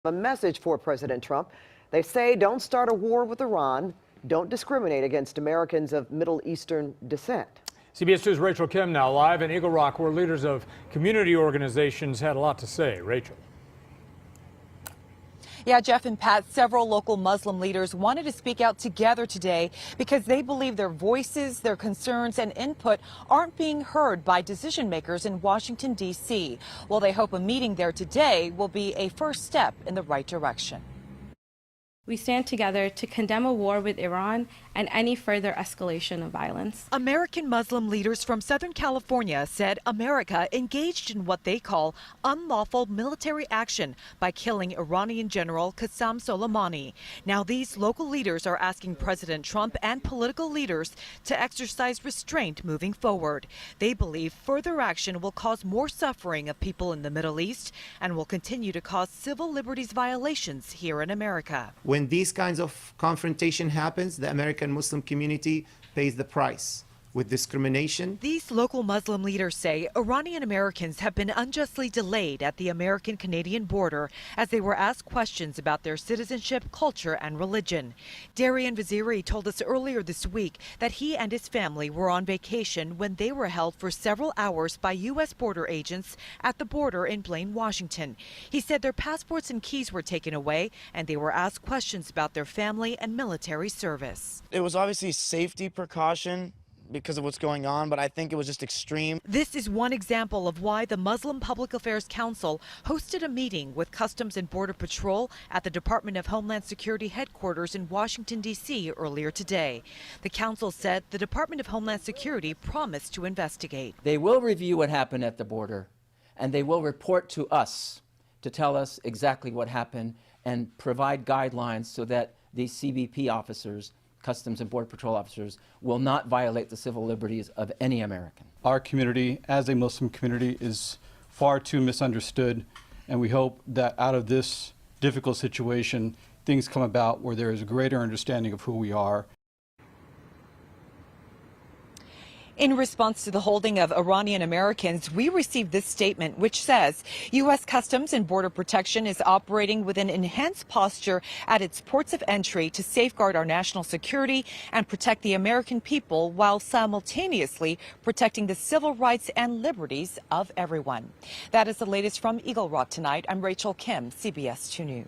A message for President Trump. They say don't start a war with Iran, don't discriminate against Americans of Middle Eastern descent. CBS 2's Rachel Kim now live in Eagle Rock, where leaders of community organizations had a lot to say. Rachel. Yeah, Jeff and Pat, several local Muslim leaders wanted to speak out together today because they believe their voices, their concerns and input aren't being heard by decision makers in Washington, D.C. Well, they hope a meeting there today will be a first step in the right direction. We stand together to condemn a war with Iran and any further escalation of violence. American Muslim leaders from Southern California said America engaged in what they call unlawful military action by killing Iranian General Qasem Soleimani. Now these local leaders are asking President Trump and political leaders to exercise restraint moving forward. They believe further action will cause more suffering of people in the Middle East and will continue to cause civil liberties violations here in America. When these kinds of confrontation happens, the American Muslim community pays the price with discrimination. These local Muslim leaders say Iranian Americans have been unjustly delayed at the American-Canadian border as they were asked questions about their citizenship, culture, and religion. Darian Vaziri told us earlier this week that he and his family were on vacation when they were held for several hours by U.S. border agents at the border in Blaine, Washington. He said their passports and keys were taken away and they were asked questions about their family and military service. It was obviously safety precaution because of what's going on, but I think it was just extreme. This is one example of why the Muslim Public Affairs Council hosted a meeting with Customs and Border Patrol at the Department of Homeland Security headquarters in Washington, D.C. earlier today. The council said the Department of Homeland Security promised to investigate. They will review what happened at the border, and they will report to us to tell us exactly what happened and provide guidelines so that these CBP officers, Customs and Border Patrol officers, will not violate the civil liberties of any American. Our community, as a Muslim community, is far too misunderstood, and we hope that out of this difficult situation, things come about where there is a greater understanding of who we are. In response to the holding of Iranian Americans, we received this statement which says U.S. Customs and Border Protection is operating with an enhanced posture at its ports of entry to safeguard our national security and protect the American people while simultaneously protecting the civil rights and liberties of everyone. That is the latest from Eagle Rock tonight. I'm Rachel Kim, CBS 2 News.